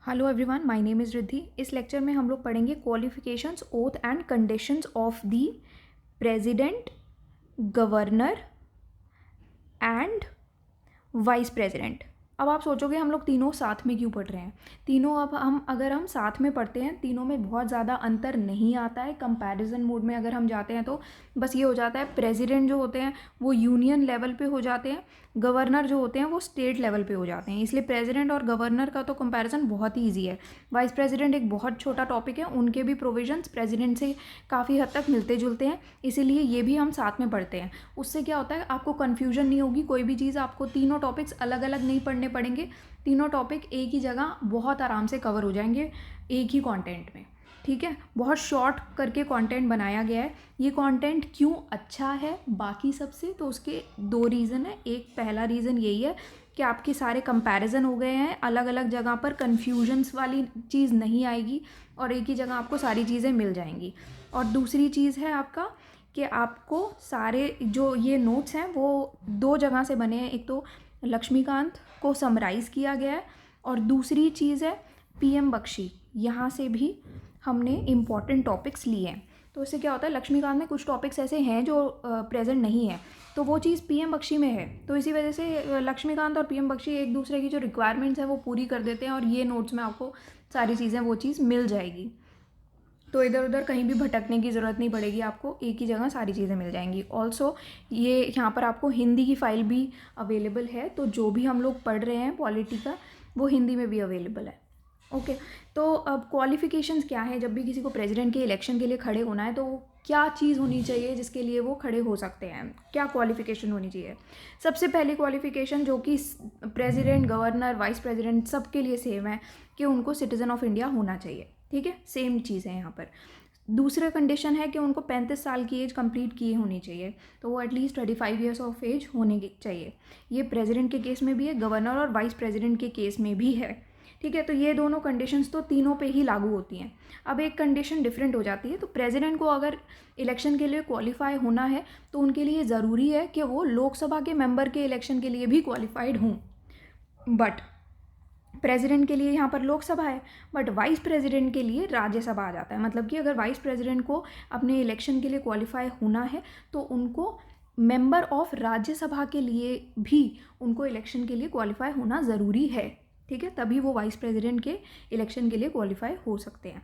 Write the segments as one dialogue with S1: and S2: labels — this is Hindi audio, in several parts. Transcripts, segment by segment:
S1: Hello everyone, my name is Riddhi. इस लेक्चर में हम लोग पढ़ेंगे qualifications, oath and conditions of the president, governor and vice president. अब आप सोचोगे हम लोग तीनों साथ में क्यों पढ़ रहे हैं। तीनों अब हम अगर हम साथ में पढ़ते हैं, तीनों में बहुत ज़्यादा अंतर नहीं आता है। कंपैरिजन मोड में अगर हम जाते हैं तो बस ये हो जाता है, प्रेसिडेंट जो होते हैं वो यूनियन लेवल पे हो जाते हैं, गवर्नर जो होते हैं वो स्टेट लेवल पे हो जाते हैं। इसलिए प्रेसिडेंट और गवर्नर का तो कंपैरिजन बहुत ही ईजी है। वाइस प्रेसिडेंट एक बहुत छोटा टॉपिक है, उनके भी प्रोविजंस प्रेसिडेंट से काफ़ी हद तक मिलते जुलते हैं, इसीलिए ये भी हम साथ में पढ़ते हैं। उससे क्या होता है, आपको कन्फ्यूजन नहीं होगी। कोई भी चीज़ आपको, तीनों टॉपिक्स अलग अलग नहीं पढ़ने पड़ेंगे, तीनों टॉपिक एक ही जगह बहुत आराम से कवर हो जाएंगे एक ही कंटेंट में। ठीक है, बहुत शॉर्ट करके कंटेंट बनाया गया है। ये कंटेंट क्यों अच्छा है बाकी सबसे, तो उसके दो रीज़न है। एक पहला रीज़न यही है कि आपके सारे कंपैरिजन हो गए हैं, अलग अलग जगह पर कन्फ्यूजन्स वाली चीज़ नहीं आएगी और एक ही जगह आपको सारी चीज़ें मिल जाएंगी। और दूसरी चीज़ है आपका कि आपको सारे जो ये नोट्स हैं वो दो जगह से बने हैं। एक तो लक्ष्मीकांत को समराइज़ किया गया है और दूसरी चीज़ है पीएम बख्शी, यहाँ से भी हमने इम्पॉर्टेंट टॉपिक्स लिए हैं। तो इससे क्या होता है, लक्ष्मीकांत में कुछ टॉपिक्स ऐसे हैं जो प्रेजेंट नहीं है, तो वो चीज़ पीएम बख्शी में है। तो इसी वजह से लक्ष्मीकांत और पीएम बख्शी एक दूसरे की जो रिक्वायरमेंट्स हैं वो पूरी कर देते हैं और ये नोट्स में आपको सारी चीज़ें वो चीज़ मिल जाएगी। तो इधर उधर कहीं भी भटकने की ज़रूरत नहीं पड़ेगी, आपको एक ही जगह सारी चीज़ें मिल जाएंगी। ऑल्सो ये यहाँ पर आपको हिंदी की फ़ाइल भी अवेलेबल है, तो जो भी हम लोग पढ़ रहे हैं पॉलिटी का वो हिंदी में भी अवेलेबल है। ओके, तो अब क्वालिफ़िकेशंस क्या है। जब भी किसी को प्रेसिडेंट के इलेक्शन के लिए खड़े होना है तो क्या चीज़ होनी चाहिए जिसके लिए वो खड़े हो सकते हैं, क्या क्वालिफ़िकेशन होनी चाहिए। सबसे पहली क्वालिफ़िकेशन जो कि प्रेसिडेंट, गवर्नर, वाइस प्रेसिडेंट सबके लिए सेम है कि उनको सिटीज़न ऑफ इंडिया होना चाहिए। ठीक है, सेम चीज़ है यहाँ पर। दूसरा कंडीशन है कि उनको 35 साल की एज कंप्लीट किए होनी चाहिए, तो वो एटलीस्ट 25 ईयर्स ऑफ एज होने की चाहिए। ये प्रेसिडेंट के केस में भी है, गवर्नर और वाइस प्रेसिडेंट के केस में भी है। ठीक है, तो ये दोनों कंडीशंस तो तीनों पे ही लागू होती हैं। अब एक कंडीशन डिफरेंट हो जाती है, तो प्रेसिडेंट को अगर इलेक्शन के लिए क्वालिफाई होना है तो उनके लिए ज़रूरी है कि वो लोकसभा के मेंबर के इलेक्शन के लिए भी क्वालिफाइड हों। बट प्रेसिडेंट के लिए यहाँ पर लोकसभा है, बट वाइस प्रेसिडेंट के लिए राज्यसभा आ जाता है। मतलब कि अगर वाइस प्रेसिडेंट को अपने इलेक्शन के लिए क्वालिफाई होना है तो उनको मेंबर ऑफ राज्यसभा के लिए भी उनको इलेक्शन के लिए क्वालिफाई होना ज़रूरी है। ठीक है, तभी वो वाइस प्रेसिडेंट के इलेक्शन के लिए क्वालिफाई हो सकते हैं।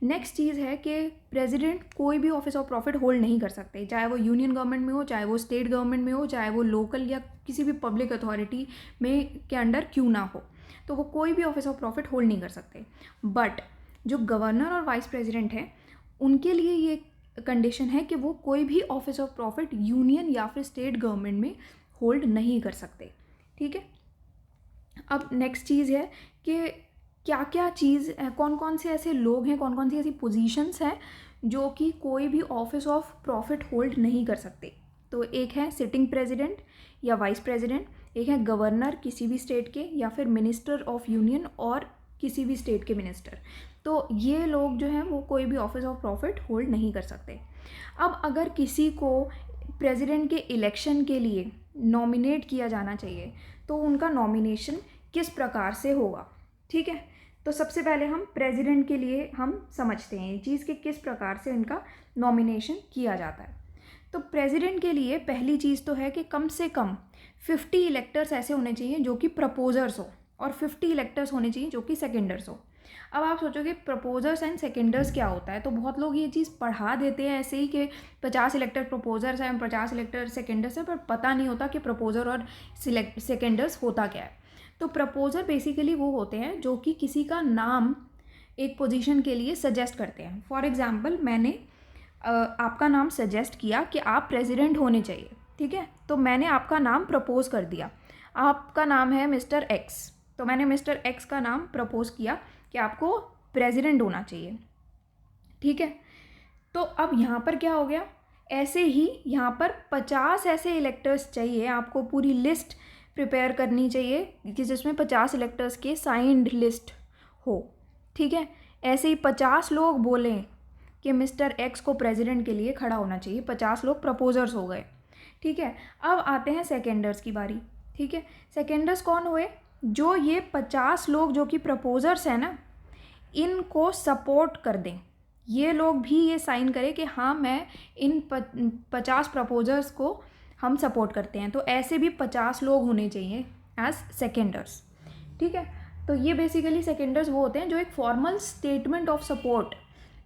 S1: नेक्स्ट चीज़ है कि प्रेसिडेंट कोई भी ऑफिस ऑफ प्रॉफिट होल्ड नहीं कर सकते, चाहे वो यूनियन गवर्नमेंट में हो, चाहे वो स्टेट गवर्नमेंट में हो, चाहे वो लोकल या किसी भी पब्लिक अथॉरिटी में के अंडर क्यों ना हो, तो वो कोई भी ऑफिस ऑफ प्रॉफिट होल्ड नहीं कर सकते। बट जो गवर्नर और वाइस प्रेसिडेंट हैं उनके लिए ये कंडीशन है कि वो कोई भी ऑफिस ऑफ प्रॉफिट यूनियन या फिर स्टेट गवर्नमेंट में होल्ड नहीं कर सकते। ठीक है, अब नेक्स्ट चीज़ है कि क्या क्या चीज़, कौन कौन से ऐसे लोग हैं, कौन कौन सी ऐसी पोजीशंस हैं जो कि कोई भी ऑफिस ऑफ प्रॉफिट होल्ड नहीं कर सकते। तो एक है सिटिंग प्रेसिडेंट या वाइस प्रेसिडेंट, एक है गवर्नर किसी भी स्टेट के, या फिर मिनिस्टर ऑफ यूनियन और किसी भी स्टेट के मिनिस्टर। तो ये लोग जो हैं वो कोई भी ऑफिस ऑफ प्रॉफिट होल्ड नहीं कर सकते। अब अगर किसी को प्रेसिडेंट के इलेक्शन के लिए नॉमिनेट किया जाना चाहिए तो उनका नॉमिनेशन किस प्रकार से होगा। ठीक है, तो सबसे पहले हम प्रेसिडेंट के लिए हम समझते हैं ये चीज़ कि किस प्रकार से इनका नॉमिनेशन किया जाता है। तो प्रेसिडेंट के लिए पहली चीज़ तो है कि कम से कम 50 इलेक्टर्स ऐसे होने चाहिए जो कि प्रपोजर्स हो, और 50 इलेक्टर्स होने चाहिए जो कि सेकेंडर्स हो। अब आप सोचोगे प्रपोजर्स एंड सेकेंडर्स क्या होता है, तो बहुत लोग ये चीज़ पढ़ा देते हैं ऐसे ही कि 50 इलेक्टर प्रपोजर्स हैं, 50 इलेक्टर सेकेंडर्स हैं, पर पता नहीं होता कि प्रपोजर और सेकेंडर्स होता क्या है। तो प्रपोजर बेसिकली वो होते हैं जो कि किसी का नाम एक पोजीशन के लिए सजेस्ट करते हैं। फॉर एग्जांपल, मैंने आपका नाम सजेस्ट किया कि आप प्रेसिडेंट होने चाहिए। ठीक है, तो मैंने आपका नाम प्रपोज कर दिया। आपका नाम है मिस्टर एक्स, तो मैंने मिस्टर एक्स का नाम प्रपोज किया कि आपको प्रेसिडेंट होना चाहिए। ठीक है, तो अब यहाँ पर क्या हो गया, ऐसे ही यहाँ पर 50 ऐसे इलेक्टर्स चाहिए, आपको पूरी लिस्ट प्रिपेयर करनी चाहिए कि जिसमें 50 इलेक्टर्स के साइंड लिस्ट हो। ठीक है, ऐसे ही 50 लोग बोलें कि मिस्टर एक्स को प्रेसिडेंट के लिए खड़ा होना चाहिए, 50 लोग प्रपोजर्स हो गए। ठीक है, अब आते हैं सेकेंडर्स की बारी। ठीक है, सेकेंडर्स कौन हुए, जो ये 50 लोग जो कि प्रपोजर्स हैं ना, इनको सपोर्ट कर दें, ये लोग भी ये साइन करें कि हाँ मैं इन 50 प्रपोजर्स को हम सपोर्ट करते हैं। तो ऐसे भी 50 लोग होने चाहिए एज सेकेंडर्स, ठीक है। तो ये बेसिकली सेकेंडर्स वो होते हैं जो एक फॉर्मल स्टेटमेंट ऑफ सपोर्ट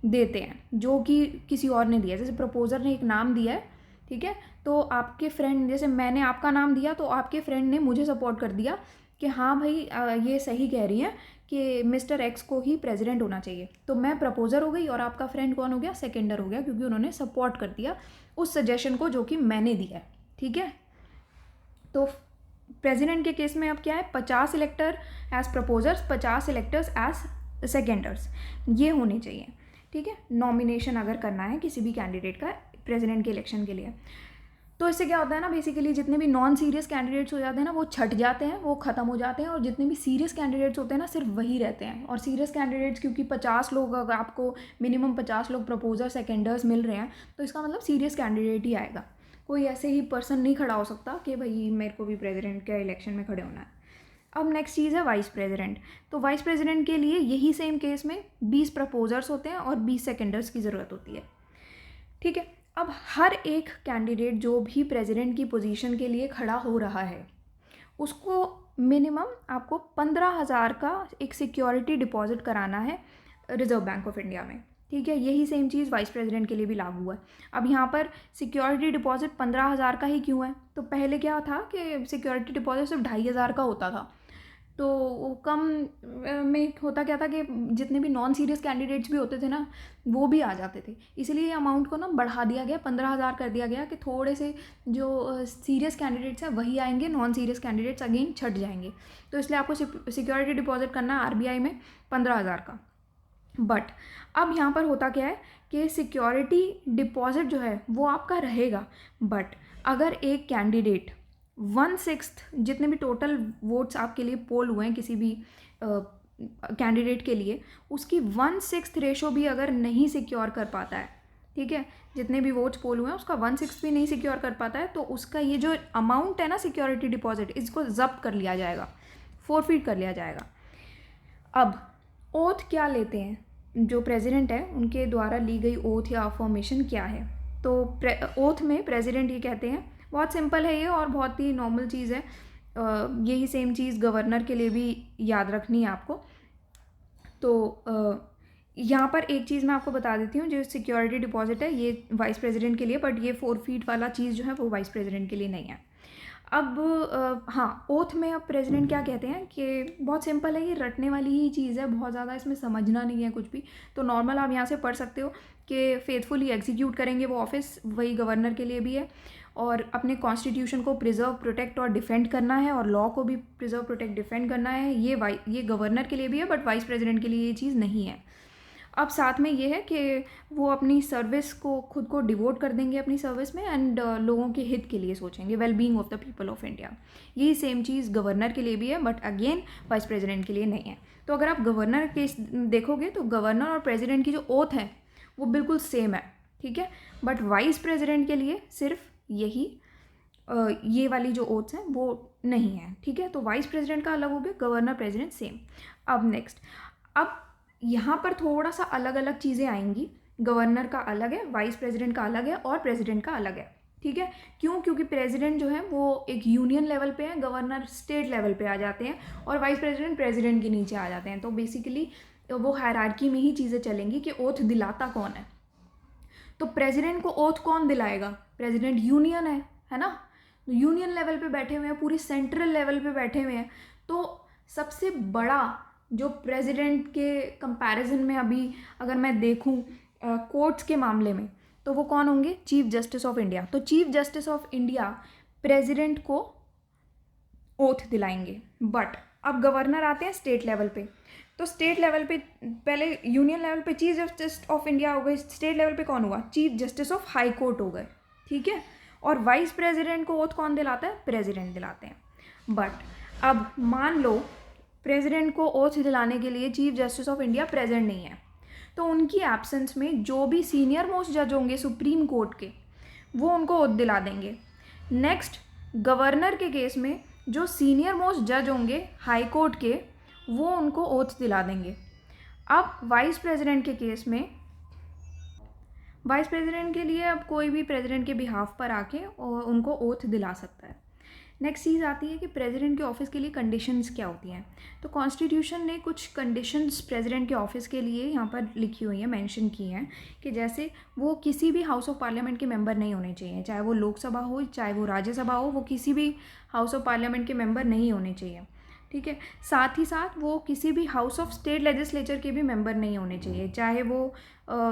S1: देते हैं जो कि किसी और ने दिया। जैसे प्रपोजर ने एक नाम दिया है, ठीक है, तो आपके फ्रेंड, जैसे मैंने आपका नाम दिया तो आपके फ्रेंड ने मुझे सपोर्ट कर दिया कि हाँ भाई ये सही कह रही हैं कि मिस्टर एक्स को ही प्रेसिडेंट होना चाहिए। तो मैं प्रपोजर हो गई और आपका फ्रेंड कौन हो गया? सेकेंडर हो गया, क्योंकि उन्होंने सपोर्ट कर दिया उस सजेशन को जो कि मैंने दिया है, ठीक है। तो प्रेसिडेंट के केस में अब क्या है, 50 elector as proposers, 50 electors as seconders, ये होने चाहिए, ठीक है, नॉमिनेशन अगर करना है किसी भी कैंडिडेट का प्रेसिडेंट के इलेक्शन के लिए। तो इससे क्या होता है ना, बेसिकली जितने भी नॉन सीरियस कैंडिडेट्स हो जाते हैं ना वो छट जाते हैं, वो ख़त्म हो जाते हैं, और जितने भी सीरियस कैंडिडेट्स होते हैं ना सिर्फ वही रहते हैं। और सीरियस कैंडिडेट्स क्योंकि 50 लोग, अगर आपको मिनिमम 50 लोग प्रपोजर सेकेंडर्स मिल रहे हैं तो इसका मतलब सीरियस कैंडिडेट ही आएगा। कोई ऐसे ही पर्सन नहीं खड़ा हो सकता कि भाई मेरे को भी प्रेसिडेंट के इलेक्शन में खड़े होना है। अब नेक्स्ट चीज़ है वाइस प्रेसिडेंट। तो वाइस प्रेसिडेंट के लिए यही सेम केस में 20 प्रपोजर्स होते हैं और 20 सेकेंडर्स की ज़रूरत होती है, ठीक है। अब हर एक कैंडिडेट जो भी प्रेसिडेंट की पोजीशन के लिए खड़ा हो रहा है उसको मिनिमम आपको 15,000 का एक सिक्योरिटी डिपॉजिट कराना है रिजर्व बैंक ऑफ इंडिया में, ठीक है। यही सेम चीज़ वाइस प्रेसिडेंट के लिए भी लागू है। अब यहाँ पर सिक्योरिटी डिपॉजिट 15,000 का ही क्यों है? तो पहले क्या था कि सिक्योरिटी डिपॉजिट सिर्फ 2,500 का होता था, तो कम में होता क्या था कि जितने भी नॉन सीरियस कैंडिडेट्स भी होते थे ना वो भी आ जाते थे, इसलिए अमाउंट को ना बढ़ा दिया गया, 15,000 कर दिया गया कि थोड़े से जो सीरियस कैंडिडेट्स हैं वही आएंगे, नॉन सीरियस कैंडिडेट्स अगेन छट जाएंगे। तो इसलिए आपको सिक्योरिटी डिपॉजिट करना है आरबीआई में 15,000 का। बट अब यहाँ पर होता क्या है कि सिक्योरिटी डिपॉजिट जो है वो आपका रहेगा, बट अगर एक कैंडिडेट 1/6 जितने भी टोटल वोट्स आपके लिए पोल हुए हैं किसी भी कैंडिडेट के लिए, उसकी 1/6 रेशो भी अगर नहीं सिक्योर कर पाता है, ठीक है, जितने भी वोट्स पोल हुए हैं उसका 1/6 भी नहीं सिक्योर कर पाता है, तो उसका ये जो अमाउंट है ना सिक्योरिटी डिपॉजिट, इसको जब्त कर लिया जाएगा, फोरफीट कर लिया जाएगा। अब ओथ क्या लेते हैं जो प्रेसिडेंट है उनके द्वारा ली गई ओथ या अफर्मेशन क्या है? तो ओथ में प्रेसिडेंट ये कहते हैं, बहुत सिंपल है ये और बहुत ही नॉर्मल चीज़ है, यही सेम चीज़ गवर्नर के लिए भी याद रखनी है आपको। तो यहाँ पर एक चीज़ मैं आपको बता देती हूँ, जो सिक्योरिटी डिपॉजिट है ये वाइस प्रेसिडेंट के लिए, बट ये फोरफीट वाला चीज़ जो है वो वाइस प्रेसिडेंट के लिए नहीं है। अब हाँ, ओथ में अब प्रेसिडेंट क्या कहते हैं कि बहुत सिंपल है, ये रटने वाली ही चीज़ है, बहुत ज़्यादा इसमें समझना नहीं है कुछ भी। तो नॉर्मल आप यहाँ से पढ़ सकते हो कि फेथफुली एग्जीक्यूट करेंगे वो ऑफिस, वही गवर्नर के लिए भी है, और अपने कॉन्स्टिट्यूशन को प्रिजर्व, प्रोटेक्ट और डिफेंड करना है, और लॉ को भी प्रिजर्व, प्रोटेक्ट, डिफेंड करना है। ये गवर्नर के लिए भी है, बट वाइस प्रेसिडेंट के लिए ये चीज़ नहीं है। अब साथ में ये है कि वो अपनी सर्विस को, खुद को डिवोट कर देंगे अपनी सर्विस में, एंड लोगों के हित के लिए सोचेंगे, well being of the people of India. यही सेम चीज़ गवर्नर के लिए भी है, बट अगेन वाइस प्रेसिडेंट के लिए नहीं है। तो अगर आप गवर्नर के देखोगे तो गवर्नर और प्रेसिडेंट की जो ओथ है वो बिल्कुल सेम है, ठीक है, बट वाइस प्रेसिडेंट के लिए सिर्फ यही ये वाली जो ओथ्स हैं वो नहीं है, ठीक है। तो वाइस प्रेसिडेंट का अलग हो गया, गवर्नर प्रेसिडेंट सेम। अब नेक्स्ट, अब यहाँ पर थोड़ा सा अलग अलग चीज़ें आएंगी, गवर्नर का अलग है, वाइस प्रेसिडेंट का अलग है, और प्रेसिडेंट का अलग है, ठीक है। क्यों? क्योंकि प्रेसिडेंट जो है वो एक यूनियन लेवल पे है, गवर्नर स्टेट लेवल पे आ जाते हैं, और वाइस प्रेसिडेंट प्रेसिडेंट के नीचे आ जाते हैं। तो बेसिकली वो हायरार्की में ही चीज़ें चलेंगी कि ओथ दिलाता कौन है। तो प्रेसिडेंट को ओथ कौन दिलाएगा? प्रेसिडेंट यूनियन है ना, यूनियन लेवल पे बैठे हुए हैं, पूरी सेंट्रल लेवल पे बैठे हुए हैं। तो सबसे बड़ा जो प्रेसिडेंट के कंपैरिजन में अभी अगर मैं देखूं कोर्ट्स के मामले में, तो वो कौन होंगे? Chief justice of India. तो chief justice of India president को ओथ दिलाएंगे। बट अब गवर्नर आते हैं स्टेट लेवल पे, तो स्टेट लेवल पे पहले यूनियन लेवल पे चीफ जस्टिस ऑफ इंडिया हो गए, स्टेट लेवल पे कौन हुआ? Chief justice of high court हो गए, ठीक है। और वाइस प्रेसिडेंट को ओथ कौन दिलाता है? प्रेसिडेंट दिलाते हैं। बट अब मान लो प्रेसिडेंट को ओथ दिलाने के लिए chief justice of India present नहीं है, तो उनकी एब्सेंस में जो भी सीनियर मोस्ट जज होंगे सुप्रीम कोर्ट के, वो उनको ओथ दिला देंगे। नेक्स्ट, गवर्नर के केस में जो सीनियर मोस्ट जज होंगे हाई कोर्ट के, वो उनको ओथ दिला देंगे। अब वाइस प्रेसिडेंट के केस में, वाइस प्रेसिडेंट के लिए अब कोई भी प्रेसिडेंट के बिहाफ पर आके और उनको ओथ दिला सकता है। नेक्स्ट चीज़ आती है कि प्रेसिडेंट के ऑफिस के लिए कंडीशंस क्या होती हैं। तो कॉन्स्टिट्यूशन ने कुछ कंडीशंस प्रेसिडेंट के ऑफिस के लिए यहाँ पर लिखी हुई हैं, मेंशन की हैं, कि जैसे वो किसी भी हाउस ऑफ पार्लियामेंट के मेंबर नहीं होने चाहिए, चाहे वो लोकसभा हो चाहे वो राज्यसभा हो, वो किसी भी हाउस ऑफ पार्लियामेंट के मेंबर नहीं होने चाहिए। ठीक है, साथ ही साथ वो किसी भी हाउस ऑफ स्टेट लेजिस्लेचर के भी मेंबर नहीं होने चाहिए, चाहे वो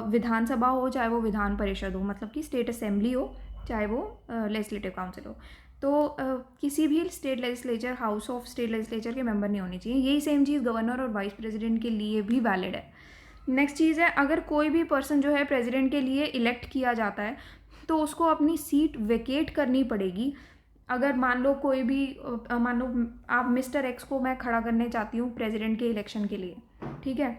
S1: विधानसभा हो चाहे वो विधान परिषद हो, मतलब कि स्टेट असेंबली हो चाहे वो लेजिस्लेटिव काउंसिल हो। तो किसी भी state legislature, house of state legislature के मेंबर नहीं होने चाहिए। यही सेम चीज़ गवर्नर और वाइस प्रेसिडेंट के लिए भी वैलिड है। नेक्स्ट चीज़ है, अगर कोई भी पर्सन जो है प्रेसिडेंट के लिए इलेक्ट किया जाता है तो उसको अपनी सीट वेकेट करनी पड़ेगी। अगर मान लो कोई भी, मान लो आप मिस्टर एक्स को मैं खड़ा करने चाहती हूँ प्रेसिडेंट के इलेक्शन के लिए, ठीक है।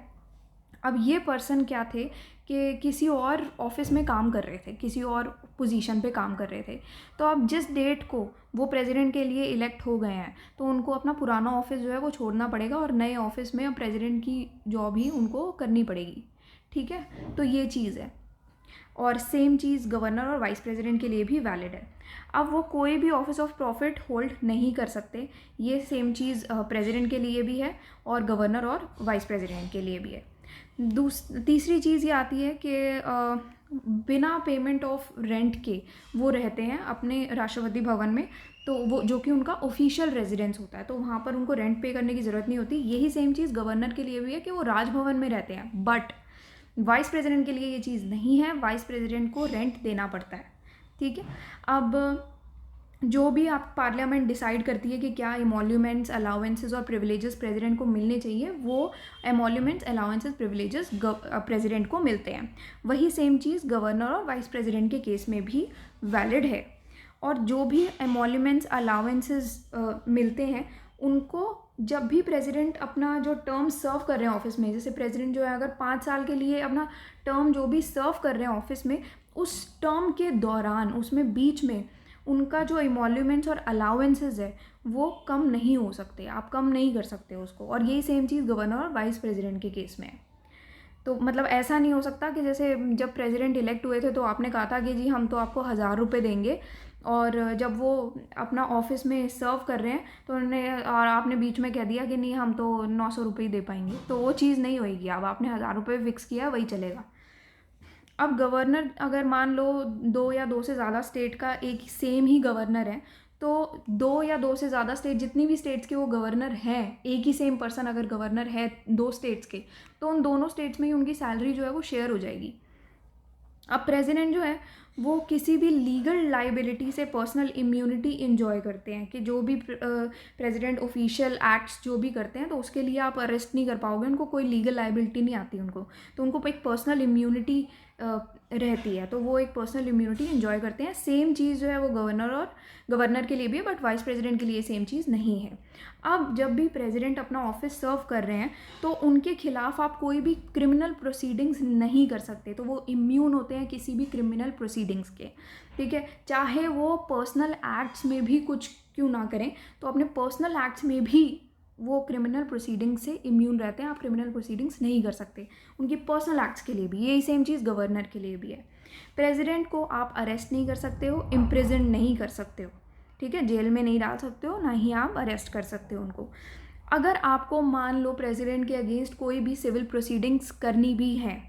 S1: अब ये पर्सन क्या थे कि किसी और ऑफिस में काम कर रहे थे, किसी और पोजीशन पे काम कर रहे थे। तो अब जिस डेट को वो प्रेसिडेंट के लिए इलेक्ट हो गए हैं तो उनको अपना पुराना ऑफिस जो है वो छोड़ना पड़ेगा और नए ऑफिस में अब प्रेसिडेंट की जॉब ही उनको करनी पड़ेगी। ठीक है, तो ये चीज़ है। और सेम चीज़ गवर्नर और वाइस प्रेसिडेंट के लिए भी वैलिड है। अब वो कोई भी ऑफिस ऑफ प्रॉफिट होल्ड नहीं कर सकते, ये सेम चीज़ प्रेसिडेंट के लिए भी है और गवर्नर और वाइस प्रेसिडेंट के लिए भी है। तीसरी चीज़ ये आती है कि बिना पेमेंट ऑफ रेंट के वो रहते हैं अपने राष्ट्रपति भवन में, तो वो जो कि उनका ऑफिशियल रेजिडेंस होता है, तो वहाँ पर उनको रेंट पे करने की ज़रूरत नहीं होती। यही सेम चीज़ गवर्नर के लिए भी है कि वो राजभवन में रहते हैं, बट वाइस प्रेसिडेंट के लिए ये चीज़ नहीं है, वाइस प्रेसिडेंट को रेंट देना पड़ता है। ठीक है, अब जो भी आप पार्लियामेंट डिसाइड करती है कि क्या एमोल्यूमेंट्स, अलाउंसेस और प्रिविलेजेस प्रेसिडेंट को मिलने चाहिए, वो एमोल्यूमेंट्स, अलाउंसेस, प्रिविलेजेस प्रेसिडेंट को मिलते हैं। वही सेम चीज़ गवर्नर और वाइस प्रेसिडेंट के केस में भी वैलिड है। और जो भी एमोल्यूमेंट्स, अलाउंसेस मिलते हैं उनको जब भी प्रेसिडेंट अपना जो टर्म सर्व कर रहे हैं ऑफिस में, जैसे प्रेसिडेंट जो है अगर 5 साल के लिए अपना टर्म जो भी सर्व कर रहे हैं ऑफिस में, उस टर्म के दौरान, उसमें बीच में उनका जो एमोल्यूमेंट्स और अलाउंसेस है वो कम नहीं हो सकते, आप कम नहीं कर सकते उसको। और यही सेम चीज़ गवर्नर और वाइस प्रेसिडेंट के केस में है। तो मतलब ऐसा नहीं हो सकता कि जैसे जब प्रेसिडेंट इलेक्ट हुए थे तो आपने कहा था कि जी हम तो आपको 1000 रुपये देंगे, और जब वो अपना ऑफिस में सर्व कर रहे हैं तो उन्होंने, और आपने बीच में कह दिया कि नहीं हम तो 900 रुपये ही दे पाएंगे, तो वो चीज़ नहीं होएगी। अब आपने 1000 रुपये फिक्स किया, वही चलेगा। अब गवर्नर, अगर मान लो 2 या 2 से ज़्यादा स्टेट का एक सेम ही गवर्नर है, तो 2 या 2 से ज़्यादा स्टेट, जितनी भी स्टेट्स के वो गवर्नर हैं, एक ही सेम पर्सन अगर गवर्नर है 2 स्टेट्स के, तो उन दोनों स्टेट्स में ही उनकी सैलरी जो है वो शेयर हो जाएगी। अब प्रेसिडेंट जो है वो किसी भी लीगल लाइबिलिटी से पर्सनल इम्यूनिटी इंजॉय करते हैं, कि जो भी प्रेसिडेंट ऑफिशियल एक्ट्स जो भी करते हैं तो उसके लिए आप अरेस्ट नहीं कर पाओगे, उनको कोई लीगल लाइबिलिटी नहीं आती उनको, तो उनको एक पर्सनल इम्यूनिटी रहती है, तो वो एक पर्सनल इम्यूनिटी एंजॉय करते हैं। सेम चीज़ जो है वो गवर्नर के लिए भी है, बट वाइस प्रेसिडेंट के लिए सेम चीज़ नहीं है। अब जब भी प्रेसिडेंट अपना ऑफिस सर्व कर रहे हैं तो उनके खिलाफ आप कोई भी क्रिमिनल प्रोसीडिंग्स नहीं कर सकते, तो वो इम्यून होते हैं किसी भी क्रिमिनल प्रोसीडिंग्स के। ठीक है, चाहे वो पर्सनल एक्ट्स में भी कुछ क्यों ना करें, तो अपने पर्सनल एक्ट्स में भी वो क्रिमिनल प्रोसीडिंग्स से इम्यून रहते हैं, आप क्रिमिनल प्रोसीडिंग्स नहीं कर सकते उनकी पर्सनल एक्ट्स के लिए भी। यही सेम चीज़ गवर्नर के लिए भी है। प्रेसिडेंट को आप अरेस्ट नहीं कर सकते हो, इम्प्रिजन नहीं कर सकते हो, ठीक है, जेल में नहीं डाल सकते हो, ना ही आप अरेस्ट कर सकते हो उनको। अगर आपको मान लो प्रेसिडेंट के अगेंस्ट कोई भी सिविल प्रोसीडिंग्स करनी भी है,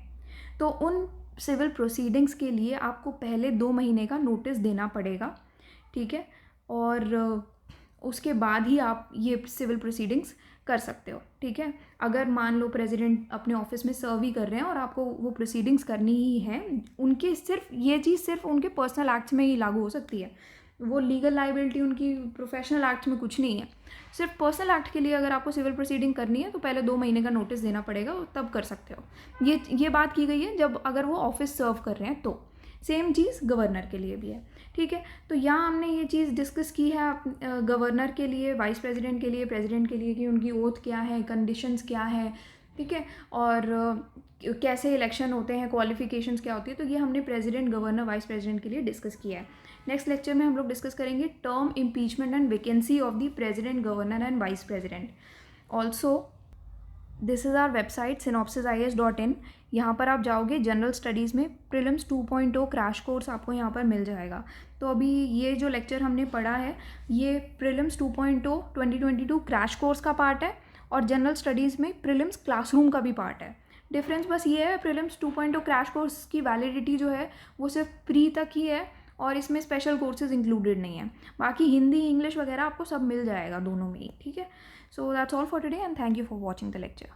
S1: तो उन सिविल प्रोसीडिंग्स के लिए आपको पहले 2 महीने का नोटिस देना पड़ेगा। ठीक है, और उसके बाद ही आप ये सिविल प्रोसीडिंग्स कर सकते हो। ठीक है, अगर मान लो प्रेसिडेंट अपने ऑफिस में सर्व ही कर रहे हैं और आपको वो प्रोसीडिंग्स करनी ही है, उनके सिर्फ ये चीज़ सिर्फ उनके पर्सनल एक्ट्स में ही लागू हो सकती है, वो लीगल लाइबिलिटी उनकी प्रोफेशनल एक्ट्स में कुछ नहीं है। सिर्फ पर्सनल एक्ट के लिए अगर आपको सिविल प्रोसीडिंग करनी है तो पहले 2 महीने का नोटिस देना पड़ेगा, तब कर सकते हो। ये बात की गई है जब अगर वो ऑफिस सर्व कर रहे हैं तो। सेम चीज़ गवर्नर के लिए भी है। ठीक है, तो यहाँ हमने ये चीज़ डिस्कस की है गवर्नर के लिए, वाइस प्रेसिडेंट के लिए, प्रेसिडेंट के लिए, कि उनकी ओथ क्या है, कंडीशंस क्या है। ठीक है। और कैसे इलेक्शन होते हैं, क्वालिफिकेशंस क्या होती है, तो ये हमने प्रेसिडेंट, गवर्नर, वाइस प्रेसिडेंट के लिए डिस्कस किया है। नेक्स्ट लेक्चर में हम लोग डिस्कस करेंगे term, impeachment and vacancy of the president, governor and vice president. Also this is our website synopsisis.in। यहाँ पर आप जाओगे जनरल स्टडीज़ में प्रीलिम्स 2.0 क्रैश कोर्स आपको यहाँ पर मिल जाएगा। तो अभी ये जो लेक्चर हमने पढ़ा है ये प्रीलिम्स 2.0 2022 क्रैश कोर्स का पार्ट है और जनरल स्टडीज़ में प्रीलिम्स क्लासरूम का भी पार्ट है। डिफरेंस बस ये है, प्रीलिम्स 2.0 क्रैश कोर्स की वैलिडिटी जो है वो सिर्फ प्री तक ही है और इसमें स्पेशल कोर्सेज इंक्लूडेड नहीं है। बाकी हिंदी, इंग्लिश वगैरह आपको सब मिल जाएगा दोनों में ही, ठीक है। So that's all for today and thank you for watching the lecture.